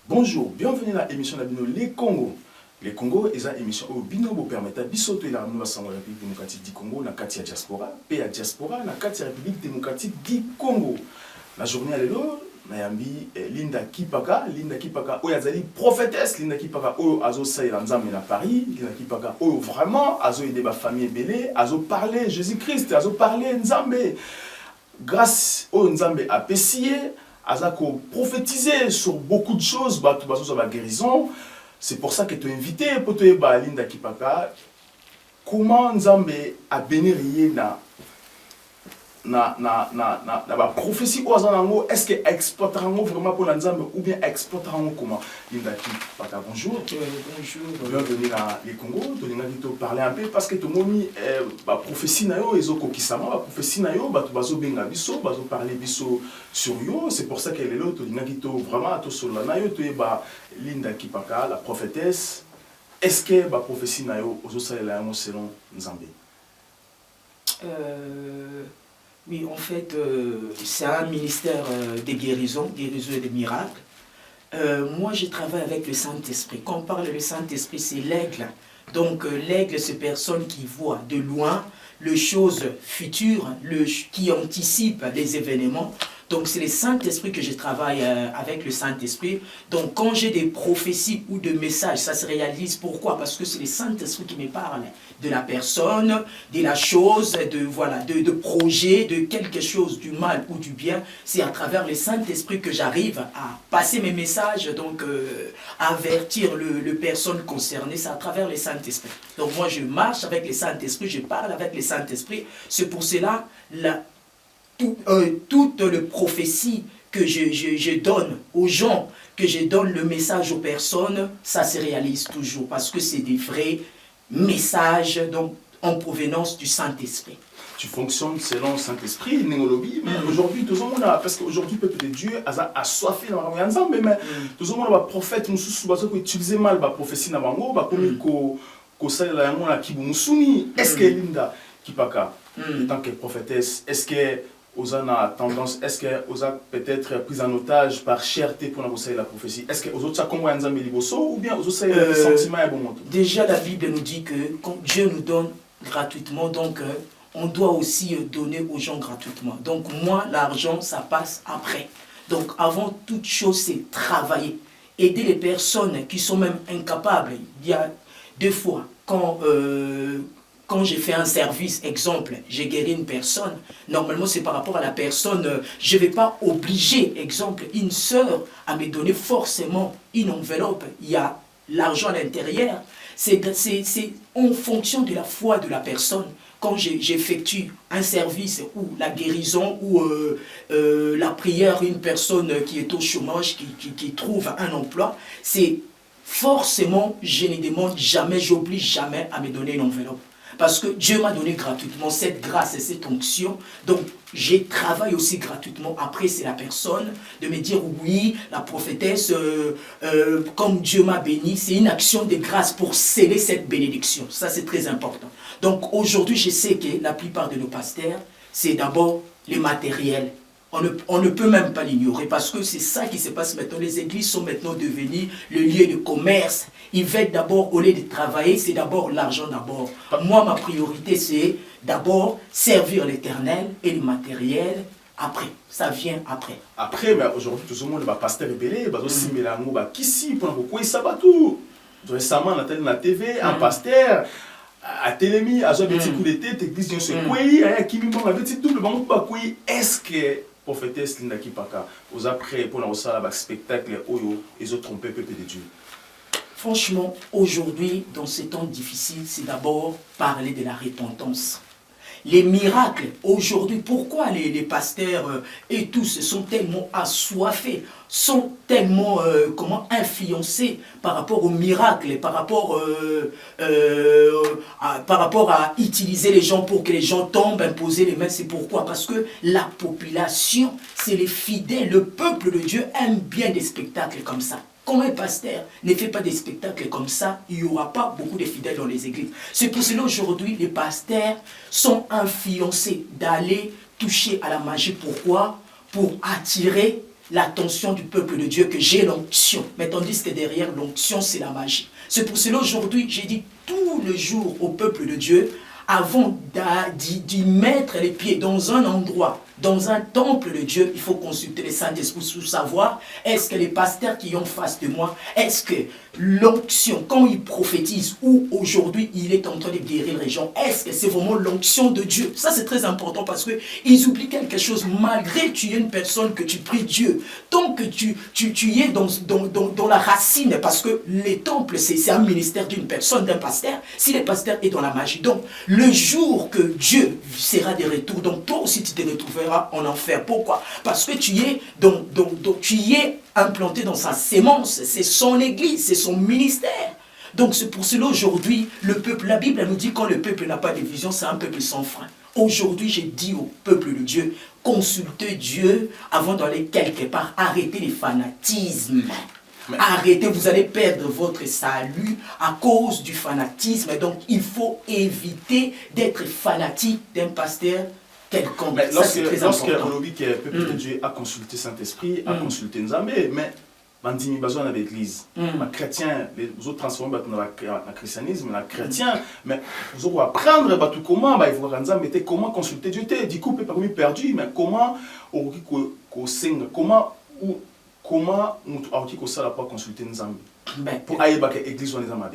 Bonjour, bienvenue à l'émission de Les Congo. Les Congo est une émission où bino vous permettre bisoto la République démocratique du Congo na kati ya diaspora, pe ya diaspora na kati ya République démocratique du Congo. La journée à l'élo, Nayambi Linda Kipaka oyazali prophétesse, Linda Kipaka oyo azo saïla nzambe na Paris, Linda Kipaka oyo vraiment azo aider ba famille belé, azo parler Jésus-Christ, azo parler nzambe. Grâce au nzambe a pessier, azako prophétiser sur beaucoup de choses, sur la guérison. C'est pour ça que tu es invité pour te Linda Kipaka. Comment nzambe a béni na prophétie au azanango, est-ce que exporterango vraiment pour nzambe ou bien exporterango comment? Linda Kipaka, bonjour. Bonjour. Bienvenue dans les Congo. Tu as parler un peu parce que tu as prophétie na yo ezo kokisama, ba prophétie na yo ba bazo benga biso, bazo parler biso sur yo. C'est pour ça que les autres tu as vraiment to solo na yo tu ba Linda Kipaka, la prophétesse. Est-ce que ba prophétie na yo ozo salela yango selon nzambe? Oui, en fait, c'est un ministère de guérison et de miracles. Moi, je travaille avec le Saint-Esprit. Quand on parle du Saint-Esprit, c'est l'aigle. Donc, l'aigle, c'est personne qui voit de loin les choses futures, qui anticipe les événements. Donc, c'est le Saint-Esprit que je travaille avec le Saint-Esprit. Donc, quand j'ai des prophéties ou des messages, ça se réalise. Pourquoi? Parce que c'est le Saint-Esprit qui me parle de la personne, de la chose, de projet, de quelque chose, du mal ou du bien. C'est à travers le Saint-Esprit que j'arrive à passer mes messages, donc à avertir les personnes concernées. C'est à travers le Saint-Esprit. Donc, moi, je marche avec le Saint-Esprit, je parle avec le Saint-Esprit. C'est pour cela, toute la prophétie que je donne aux gens, que je donne le message aux personnes, ça se réalise toujours parce que c'est des vrais messages donc, en provenance du Saint-Esprit. Tu fonctionnes selon le Saint-Esprit, néologie, mais aujourd'hui, tout le monde a, parce qu'aujourd'hui, le peuple de Dieu a assoiffé dans la mais tout le monde a prophète, nous sommes utilisé mal la prophétie dans la comme ko sala yango na kibumusuni. Est-ce que Linda Kipaka, en tant que prophétesse, est-ce que Osana tendance, est-ce que Osa peut-être prise en otage par cherté pour la prophétie? Est-ce que Osa ça comment Nzambe liboso ou bien Osa le sentiment est bon? Déjà la Bible nous dit que quand Dieu nous donne gratuitement, donc on doit aussi donner aux gens gratuitement. Donc moi l'argent ça passe après. Donc avant toute chose c'est travailler, aider les personnes qui sont même incapables. Il y a deux fois quand j'ai fait un service, exemple, j'ai guéri une personne, normalement c'est par rapport à la personne, je ne vais pas obliger, exemple, une sœur à me donner forcément une enveloppe, il y a l'argent à l'intérieur, c'est en fonction de la foi de la personne. Quand j'effectue un service ou la guérison ou la prière, une personne qui est au chômage, qui trouve un emploi, c'est forcément, je ne demande jamais, j'oblige jamais à me donner une enveloppe. Parce que Dieu m'a donné gratuitement cette grâce et cette onction. Donc, je travaille aussi gratuitement. Après, c'est la personne de me dire, oui, la prophétesse, comme Dieu m'a béni, c'est une action de grâce pour sceller cette bénédiction. Ça, c'est très important. Donc, aujourd'hui, je sais que la plupart de nos pasteurs, c'est d'abord les matériels. On ne peut même pas l'ignorer parce que c'est ça qui se passe maintenant. Les églises sont maintenant devenues le lieu de commerce. Ils veulent d'abord, au lieu de travailler, c'est d'abord l'argent d'abord. Moi, ma priorité, c'est d'abord servir l'Éternel et le matériel après. Ça vient après. Après, aujourd'hui, tout le monde va pasteur rebelle, va aussi mélanger, va qu'ici, pour quoi ça va tout. Récemment, on a la TV, un pasteur. À Télémi, à un petit coup de tête, église Dieu se couille, qui me manque un petit double, est-ce que prophétesse Linda Kipaka, vous après pour la spectacle Oyo, ils ont trompé le peuple de Dieu? Franchement, aujourd'hui, dans ces temps difficiles, c'est d'abord parler de la repentance. Les miracles, aujourd'hui, pourquoi les pasteurs et tous sont tellement assoiffés, sont tellement influencés par rapport aux miracles, par rapport à utiliser les gens pour que les gens tombent, imposer les mains. C'est pourquoi? Parce que la population, c'est les fidèles, le peuple de Dieu aime bien des spectacles comme ça. Comme un pasteur ne fait pas des spectacles comme ça, il n'y aura pas beaucoup de fidèles dans les églises. C'est pour cela aujourd'hui, les pasteurs sont influencés d'aller toucher à la magie. Pourquoi? Pour attirer l'attention du peuple de Dieu que j'ai l'onction. Mais tandis que derrière l'onction, c'est la magie. C'est pour cela aujourd'hui, j'ai dit tout le jour au peuple de Dieu, avant d'y mettre les pieds dans un endroit, dans un temple de Dieu, il faut consulter le Saint-Esprit pour savoir est-ce que les pasteurs qui ont face de moi, est-ce que l'onction, quand ils prophétisent ou aujourd'hui il est en train de guérir les gens, est-ce que c'est vraiment l'onction de Dieu? Ça c'est très important parce qu'ils oublient quelque chose. Malgré que tu es une personne que tu pries Dieu, tant que tu es dans la racine, parce que les temples c'est un ministère d'une personne, d'un pasteur, si le pasteur est dans la magie. Donc le jour que Dieu sera de retour, donc toi aussi tu te retrouveras en enfer. Pourquoi? Parce que tu es implanté dans sa sémence, c'est son église, c'est son ministère. Donc c'est pour cela aujourd'hui, le peuple, la Bible nous dit quand le peuple n'a pas de vision, c'est un peuple sans frein. Aujourd'hui, j'ai dit au peuple de Dieu, consultez Dieu avant d'aller quelque part, arrêtez les fanatismes. Arrêtez, vous allez perdre votre salut à cause du fanatisme. Donc il faut éviter d'être fanatique d'un pasteur quelconque. Mais lorsque on dit que le peuple de Dieu a consulté Saint-Esprit, a consulté Nzambe, mais bandimi besoin avec l'Église. Les chrétiens, les autres transformés dans le christianisme, les chrétiens, mais vous allez apprendre comment, il faut comment consulter Dieu. Du coup, peut parmi perdu, mais comment comment on ça pas consulter Nzambe pour aller à l'église ou Nzambe.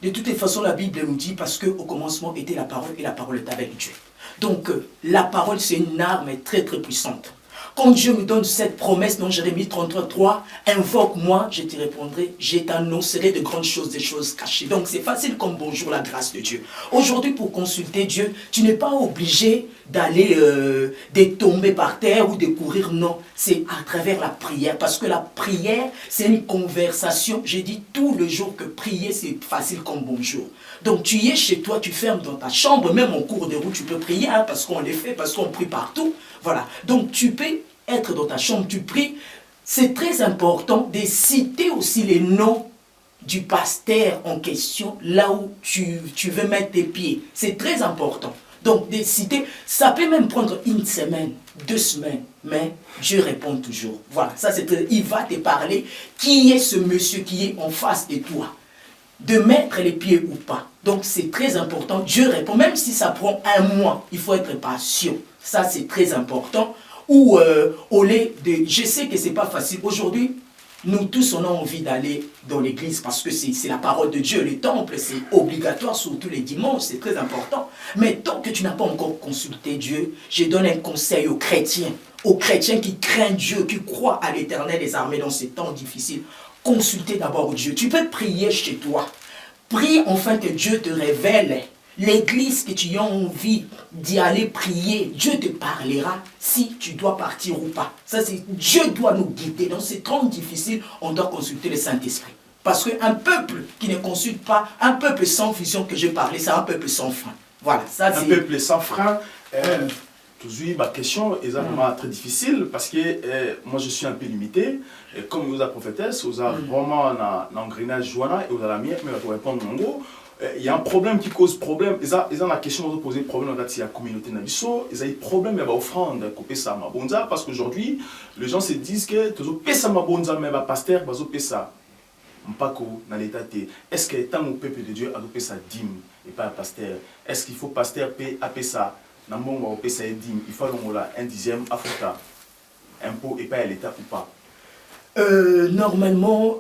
De toute façon, la Bible nous dit parce qu'au commencement était la parole et la parole est avec Dieu. Donc, la parole, c'est une arme très très puissante. Quand Dieu me donne cette promesse dans Jérémie 33, invoque-moi, je te répondrai, je t'annoncerai de grandes choses, des choses cachées. Donc c'est facile comme bonjour la grâce de Dieu. Aujourd'hui, pour consulter Dieu, tu n'es pas obligé d'aller de tomber par terre ou de courir, non. C'est à travers la prière, parce que la prière, c'est une conversation. J'ai dit tout le jour que prier, c'est facile comme bonjour. Donc tu es chez toi, tu fermes dans ta chambre, même en cours de route, tu peux prier, hein, parce qu'on le fait, parce qu'on prie partout. Voilà, donc tu peux être dans ta chambre, tu pries. C'est très important de citer aussi les noms du pasteur en question, là où tu veux mettre tes pieds. C'est très important. Donc de citer, ça peut même prendre une semaine, 2 semaines, mais Dieu répond toujours. Voilà, ça c'est très... Il va te parler, qui est ce monsieur qui est en face de toi, de mettre les pieds ou pas. Donc c'est très important, Dieu répond, même si ça prend 1 mois, il faut être patient. Ça, c'est très important. Ou au lieu de... Je sais que ce n'est pas facile. Aujourd'hui, nous tous, on a envie d'aller dans l'église parce que c'est la parole de Dieu. Le temple, c'est obligatoire, surtout les dimanches, c'est très important. Mais tant que tu n'as pas encore consulté Dieu, je donne un conseil aux chrétiens qui craignent Dieu, qui croient à l'Éternel des armées dans ces temps difficiles. Consultez d'abord Dieu. Tu peux prier chez toi. Prie enfin que Dieu te révèle l'église que tu as envie d'y aller prier. Dieu te parlera si tu dois partir ou pas. Ça, c'est Dieu doit nous guider. Dans ces temps difficiles, on doit consulter le Saint-Esprit. Parce qu'un peuple qui ne consulte pas, un peuple sans vision que j'ai parlé, c'est un peuple sans frein. Voilà, ça c'est... Un peuple sans frein. Toujours, ma question est vraiment très difficile parce que moi je suis un peu limité. Et comme vous êtes prophétesse, vous avez vraiment un engrenage joint et vous avez la mienne, mais vous allez répondre en gros. Il y a un problème qui cause problème. Ils ont la question de poser problème dans la communauté Nabiso. Ils ont un problème avec l'offrande couper ça ma bonza parce qu'aujourd'hui les gens se disent que tu as ça ma bonza mais va pasteur va payer ça. Mpako dans l'état est-ce que tant au peuple de Dieu a payer ça dîme et pas pasteur. Est-ce qu'il faut pasteur payer ça dans mon va payer ça dîme. Il faut là 1/10 afota impôt et pas à l'état ou pas. Normalement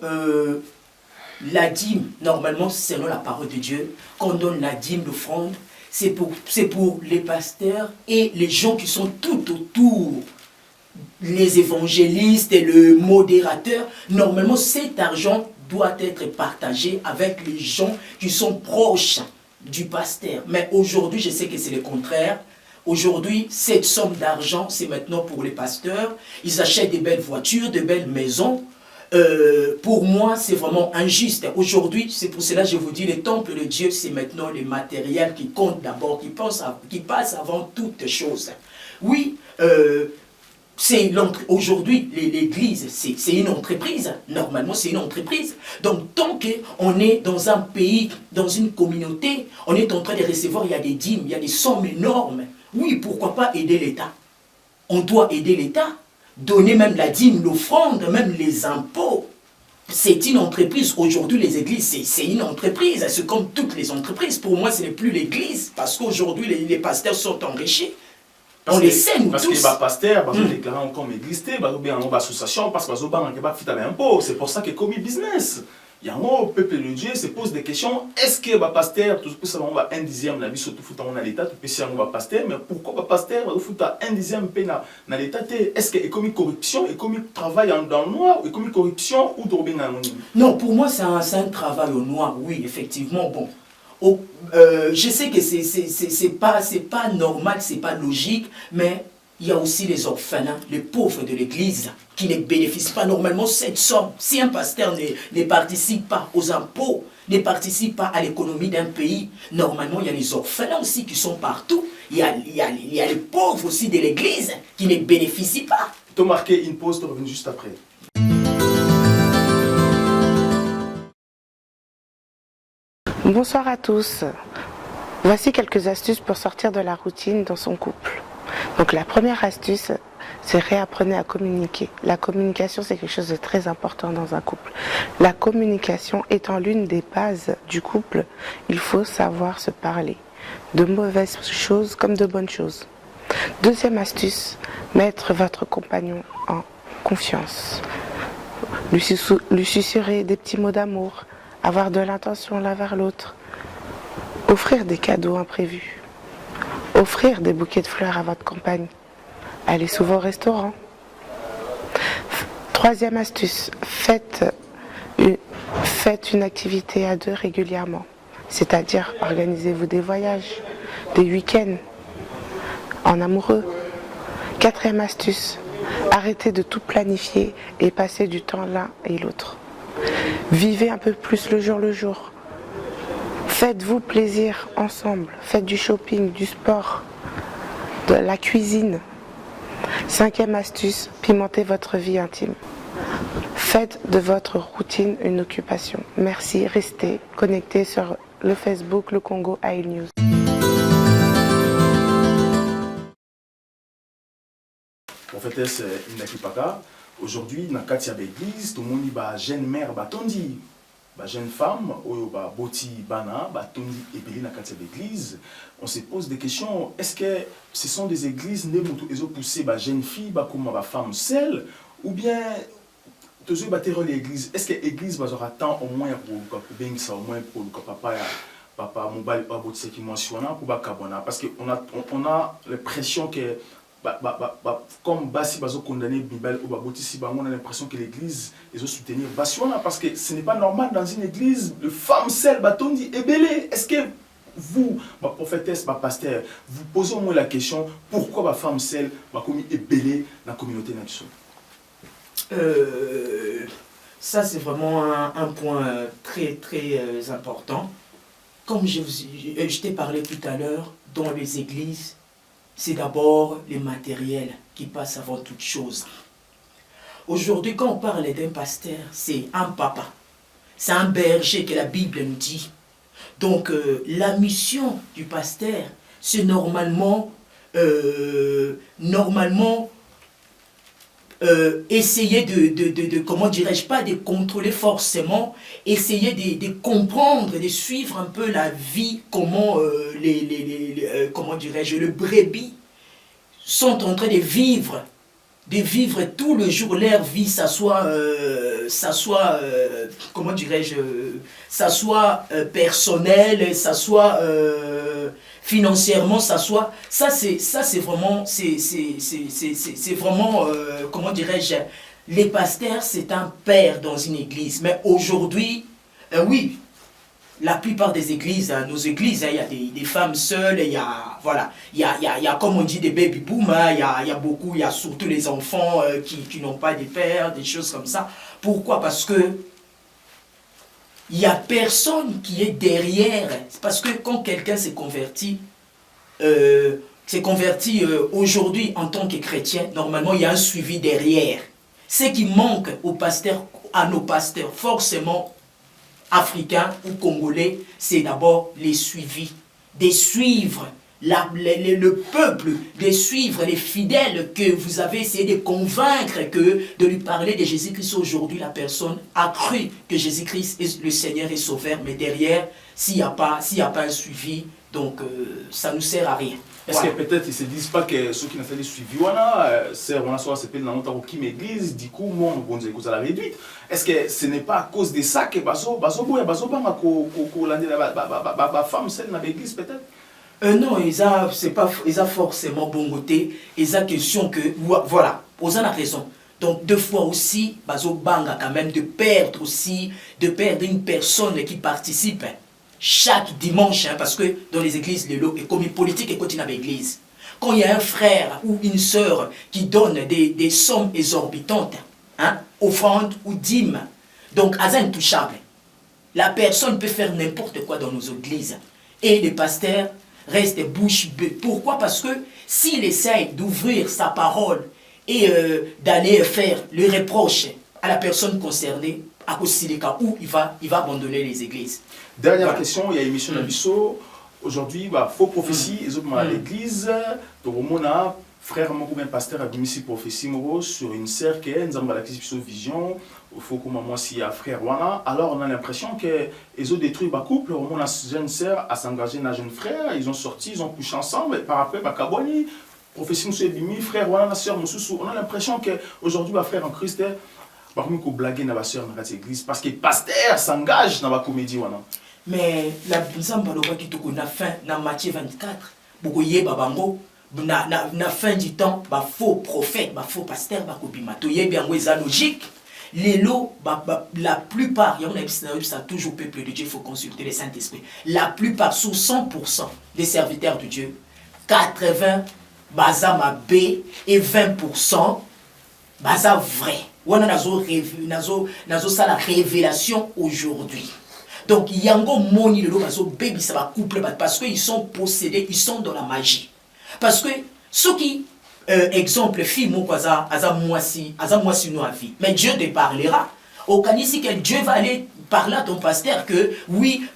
la dîme, normalement, selon la parole de Dieu, quand on donne la dîme d'offrande, c'est pour les pasteurs et les gens qui sont tout autour, les évangélistes et le modérateur. Normalement, cet argent doit être partagé avec les gens qui sont proches du pasteur. Mais aujourd'hui, je sais que c'est le contraire. Aujourd'hui, cette somme d'argent, c'est maintenant pour les pasteurs. Ils achètent des belles voitures, de belles maisons. Pour moi, c'est vraiment injuste. Aujourd'hui, c'est pour cela que je vous dis, le temple de Dieu, c'est maintenant le matériel qui compte d'abord, qui passe avant toute chose. Oui, aujourd'hui, l'église, c'est une entreprise. Normalement, c'est une entreprise. Donc, tant qu'on est dans un pays, dans une communauté, on est en train de recevoir, il y a des dîmes, il y a des sommes énormes. Oui, pourquoi pas aider l'État? On doit aider l'État. Donner même la dîme, l'offrande, même les impôts. C'est une entreprise. Aujourd'hui, les églises, c'est une entreprise. C'est comme toutes les entreprises. Pour moi, ce n'est plus l'église. Parce qu'aujourd'hui, les pasteurs sont enrichis. On les sait, nous parce tous. Parce que les pasteurs, ils déclarent comme église, ils ont une association, parce qu'ils ont un impôt. C'est pour ça que comme business. Il y a un peuple de Dieu se pose des questions. Est-ce que les pasteurs, tout ça, on va un dixième de la vie, surtout dans l'État, tout ça, on va pasteur, mais pourquoi les pasteurs, on va un dixième dans l'État? Est-ce qu'il y a comme corruption, et comme travail dans le noir, et comme corruption, ou dans Non, pour moi, c'est un travail au noir, oui, effectivement. Bon. Je sais que c'est pas normal, c'est pas logique, mais il y a aussi les orphelins, les pauvres de l'église qui ne bénéficient pas normalement cette somme. Si un pasteur ne participe pas aux impôts, ne participe pas à l'économie d'un pays, normalement il y a les orphelins aussi qui sont partout. Il y a les pauvres aussi de l'église qui ne bénéficient pas. Tu as marqué une pause, tu reviens juste après. Bonsoir à tous. Voici quelques astuces pour sortir de la routine dans son couple. Donc la première astuce, c'est réapprenez à communiquer. La communication, c'est quelque chose de très important dans un couple. La communication étant l'une des bases du couple, il faut savoir se parler. De mauvaises choses comme de bonnes choses. Deuxième astuce, mettre votre compagnon en confiance. Lui susurrer des petits mots d'amour, avoir de l'intention l'un vers l'autre. Offrir des cadeaux imprévus. Offrir des bouquets de fleurs à votre compagne. Allez souvent au restaurant. Troisième astuce, faites une activité à deux régulièrement. C'est-à-dire, organisez-vous des voyages, des week-ends en amoureux. Quatrième astuce, arrêtez de tout planifier et passez du temps l'un et l'autre. Vivez un peu plus le jour. Faites-vous plaisir ensemble. Faites du shopping, du sport, de la cuisine. Cinquième astuce, pimentez votre vie intime. Faites de votre routine une occupation. Merci, restez connectés sur le Facebook, le Congo AIL News. Prophétesse Inaki Paka, aujourd'hui, dans le l'église, tout le monde dit jeune mère, tondi, jeune femme, boti bana, tondi ébélé dans l'église. On se pose des questions. Est-ce que ce sont des églises qui ont poussé jeune fille comme femme seule, ou bien toujours l'église? Est-ce que l'église aura temps au moins pour bien ça, au moins pour le papa mobile qui mentionne pour parce qu'on a l'impression que comme Bassi Bazo condamné Bibel ou Babotisi, on a l'impression que l'église ils ont soutenir Bassiona parce que ce n'est pas normal dans une église, le femme seule, Batondi est belé. Est-ce que vous, ma prophétesse, ma pasteur, vous posez au moins la question pourquoi ma femme seule, ma commis est belé dans la communauté nationale? Ça c'est vraiment un point très important. Comme je t'ai parlé tout à l'heure, dans les églises, c'est d'abord les matériels qui passent avant toute chose. Aujourd'hui, quand on parle d'un pasteur, c'est un papa. C'est un berger que la Bible nous dit. Donc, la mission du pasteur, c'est normalement essayer comment dirais-je, pas de contrôler forcément, essayer de comprendre, de suivre un peu la vie, comment comment dirais-je, les brebis sont en train de vivre tout le jour leur vie, comment dirais-je, ça soit personnel, ça soit financièrement, ça c'est vraiment comment dirais-je, les pasteurs c'est un père dans une église. Mais aujourd'hui, oui, la plupart des églises, nos églises, il y a des femmes seules, il y a, voilà, il y a comme on dit des baby boomers, il y a surtout les enfants qui n'ont pas de père, des choses comme ça. Pourquoi? Parce que il n'y a personne qui est derrière. Parce que quand quelqu'un s'est converti, s'est converti aujourd'hui en tant que chrétien, normalement il y a un suivi derrière. Ce qui manque aux pasteurs, à nos pasteurs, forcément africains ou congolais, c'est d'abord les suivis, de suivre le peuple, de suivre les fidèles que vous avez essayé de convaincre que de lui parler de Jésus-Christ aujourd'hui, la personne a cru que Jésus-Christ est le Seigneur et Sauveur, mais derrière, s'il n'y a pas un suivi, donc ça ne nous sert à rien. Est-ce que peut-être ils ne se disent pas que ceux qui n'ont pas suivi, c'est on a soit s'appelle dans notre église, du coup, moi, on a la réduite. Est-ce que ce n'est pas à cause de ça que Bazo la femme, celle dans l'église peut-être? Non, c'est pas forcément bon côté. Ils ont question que, voilà, vous en avez raison. Donc, deux fois aussi, Bazo Banga quand même, de perdre une personne qui participe chaque dimanche, hein, parce que dans les églises, les communes politiques et continuent avec l'église. Quand il y a un frère ou une sœur qui donne des sommes exorbitantes, hein, offrandes ou dîmes, donc, c'est intouchable. La personne peut faire n'importe quoi dans nos églises. Et les pasteurs restent bouche bée. Pourquoi? Parce que s'il essaye d'ouvrir sa parole et d'aller faire le reproche à la personne concernée, à cause des cas où il va abandonner les églises. Dernière question, il y a l'émission d'Abisso. Aujourd'hui, faux prophétie, ils ont à l'église. Donc, on a frère, mon pasteur a mis ici prophétie sur une sœur qui est une vision. Il faut que moi, si il y a frère, voilà. Alors, on a l'impression qu'ils ont détruit le couple. On a une jeune sœur à s'engager dans un jeune frère. Ils ont sorti, ils ont couché ensemble. Et par après, Kaboni, prophétie, monsieur Bimi, frère, voilà, la sœur, on a l'impression qu'aujourd'hui, frère en Christ, par contre, qu'on blague dans la sœur dans l'église parce que le pasteur s'engage dans la comédie. Mais la Nzamba qui a fin dans Matthieu 24, beaucoup y babango, na fin du temps, faux prophète, faux pasteur, bakobima. To y bien logique. Les lots, la plupart, il y a toujours peuple de Dieu, il faut consulter le Saint-Esprit. La plupart, sur 100% des serviteurs de Dieu, 80 bazama B et 20% baza vrai. On a la révélation aujourd'hui. Donc, il y a un moni le baby ça va couple parce qu'ils sont possédés, ils sont dans la magie. Parce que ceux qui exemple, fille, mon cousin, azamoisi nous a vie. Mais Dieu te parlera. Au Canisi, que Dieu va aller parler à ton pasteur que oui,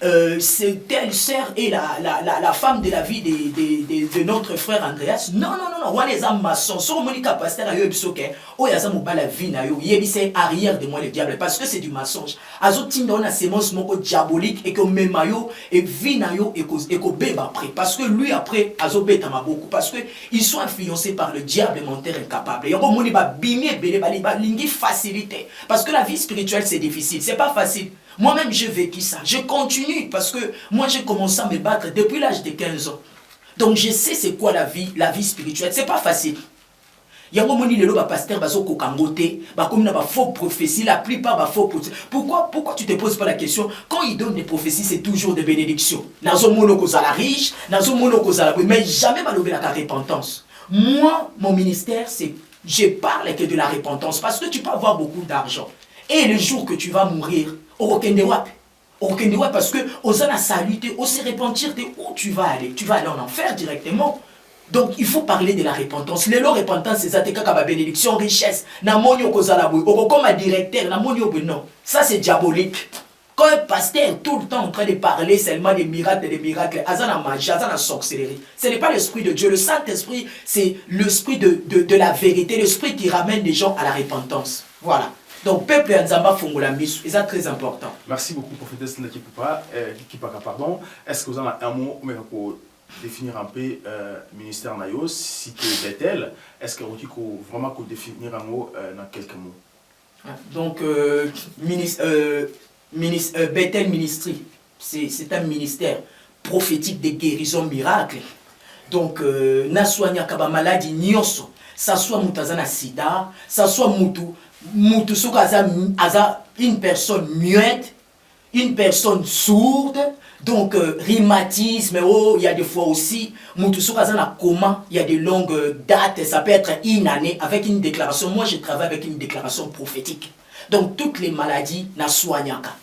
c'est telle sœur et la femme de la vie de notre frère Andreas. Non. On les a maçons. Sur mon pasteur a eu bisoké. Oh, y'a ça mon bal la vie na yo. Il c'est arrière de moi le diable parce que c'est du mensonge. Azotin dans la sémence moko diabolique et que même yo et vie na yo et que bébé après parce que lui après azobeta ma beaucoup parce que ils sont influencés par le diable menteur incapable. Et on moni ba bimé belé ba lingi facilité parce que la vie spirituelle c'est difficile, c'est pas facile. Moi-même, j'ai vécu ça. Je continue parce que moi, j'ai commencé à me battre depuis l'âge de 15 ans. Donc, je sais c'est quoi la vie spirituelle. C'est pas facile. Il y a un moment où les pasteurs sont comme faux prophéties. La plupart sont faux prophéties. Pourquoi tu te poses pas la question? Quand ils donnent des prophéties, c'est toujours des bénédictions. Nazo mono ko la riche, nazo mono ko la mais jamais malobé la repentance. Moi, mon ministère, c'est je parle que de la repentance parce que tu peux avoir beaucoup d'argent. Et le jour que tu vas mourir, au parce que aux a saluté, au se repentir, où tu vas aller en enfer directement. Donc il faut parler de la repentance. Les repentance, c'est ça, la bénédiction, richesse. Na monyo kozala boy, comme un directeur, na monyo non. Ça c'est diabolique. Quand un pasteur est tout le temps en train de parler seulement des miracles, azana magie, azana sorcellerie. Ce n'est pas l'esprit de Dieu. Le Saint-Esprit, c'est l'esprit de la vérité, l'esprit qui ramène les gens à la repentance. Voilà. Donc, peuple Nzamba Fongola Misu, c'est très important. Merci beaucoup, prophétesse Nakipapa. Pardon. Est-ce que vous avez un mot pour définir un peu le ministère Nayo, cité Bethel? Est-ce que vous pouvez vraiment définir un mot dans quelques mots? Donc, Bethel Ministry, c'est un ministère prophétique de guérison miracle. Donc, na soigna kaba maladie nyonso, ça soit mutazana sida, ça soit mutu soka aza une personne muette, une personne sourde, donc rhumatisme, il y a des fois aussi, mutu soka aza na coma, il y a des longues dates, ça peut être une année avec une déclaration. Moi, je travaille avec une déclaration prophétique. Donc, toutes les maladies na soignaka.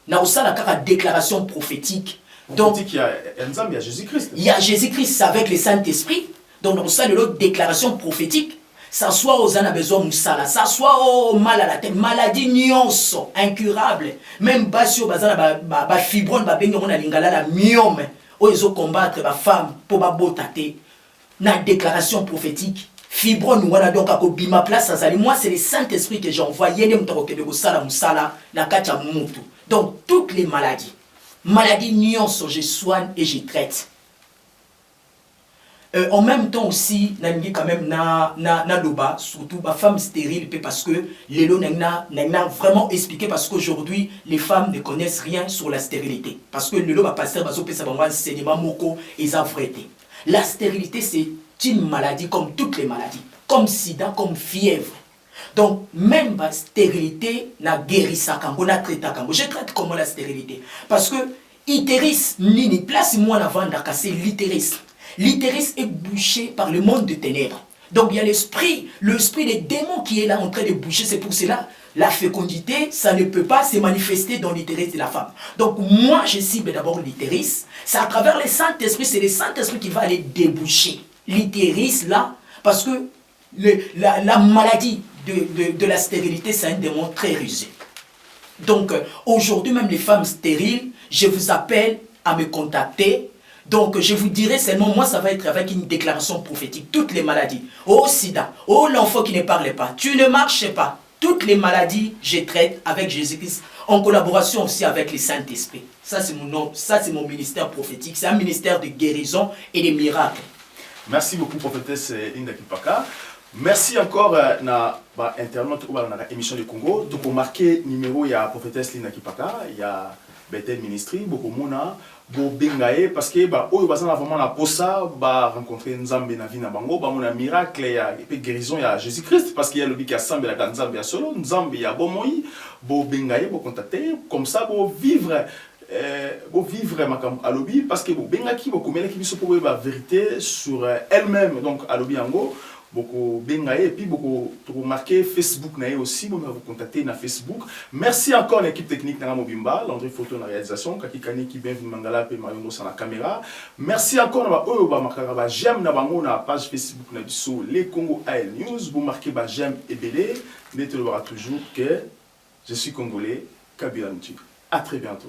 Na osala kaka déclaration prophétique. Donc, il y a Jésus-Christ. Il y a Jésus-Christ avec le Saint-Esprit. Donc, dans ça, l'autre déclaration prophétique, ça soit aux ana besoin moussala, ça soit au mal à la tête, maladie nuance, incurable, même basio bazana ba fibrone ba bengi on a lingala la myome, o ils ont combattre ba femme pour ba botate. Na déclaration prophétique, fibrone wana donc ako bima place azali. Moi c'est le Saint-Esprit que j'envoie yene mtaroke de sala moussala na kacha mutu. Donc toutes les maladies, maladies nuance, je soigne et je traite. En même temps aussi, nangi quand même na loba, surtout ma femme stérile, parce que Lélo n'a vraiment expliqué, parce qu'aujourd'hui les femmes ne connaissent rien sur la stérilité, parce que Lélo va passer à enseignement moko et ça vraité. La stérilité c'est une maladie comme toutes les maladies, comme sida, comme fièvre. Donc même la stérilité n'a guéri ça quand on a traité quand je traite comment la stérilité, parce que l'utérus nini place moi avant d'acasser l'utérus. L'utérus est bouché par le monde de ténèbres. Donc il y a l'esprit des démons qui est là en train de boucher. C'est pour cela, la fécondité, ça ne peut pas se manifester dans l'utérus de la femme. Donc moi, je cible d'abord l'utérus. C'est à travers le Saint-Esprit, c'est le Saint-Esprit qui va aller déboucher l'utérus là. Parce que la maladie de la stérilité, c'est un démon très rusé. Donc aujourd'hui, même les femmes stériles, je vous appelle à me contacter. Donc, je vous dirai seulement, moi, ça va être avec une déclaration prophétique. Toutes les maladies. Oh, sida. Oh, l'enfant qui ne parle pas. Tu ne marches pas. Toutes les maladies, je traite avec Jésus-Christ. En collaboration aussi avec le Saint-Esprit. Ça, c'est mon nom. Ça, c'est mon ministère prophétique. C'est un ministère de guérison et de miracles. Merci beaucoup, prophétesse Linda Kipaka. Merci encore na internaute ou na émission de Congo. Donc, pour marquer numéro, il y a prophétesse Linda Kipaka. Il y a Bethel Ministry, beaucoup mona. Bo bengaye parce que ba oyo bazana vraiment la posa ba rencontrer nzambe na vie na bango ba mona miracle ya et guérison ya Jésus-Christ parce qu'il y a le bi qui semble la nzambe ya solo nzambe ya bomoi bo bengaye bo contacter comme ça bo vivre makam alobi parce que bo bengaki bo komela ki biso pour ba vérité sur elle-même donc alobi yango beaucoup bengaye et puis beaucoup remarqué Facebook nae aussi vous vous contacter na Facebook. Merci encore l'équipe technique na Mobimba, Landry photo na réalisation, Kaki Kani qui bienvenue Mangala pe Mayongo sur la caméra. Merci encore na oyo ba makaka ba j'aime na bango na page Facebook na biso les Congo AL News, vous marquez ba j'aime et belé, mais tu le verras toujours que je suis congolais, Kabila Nti. À très bientôt.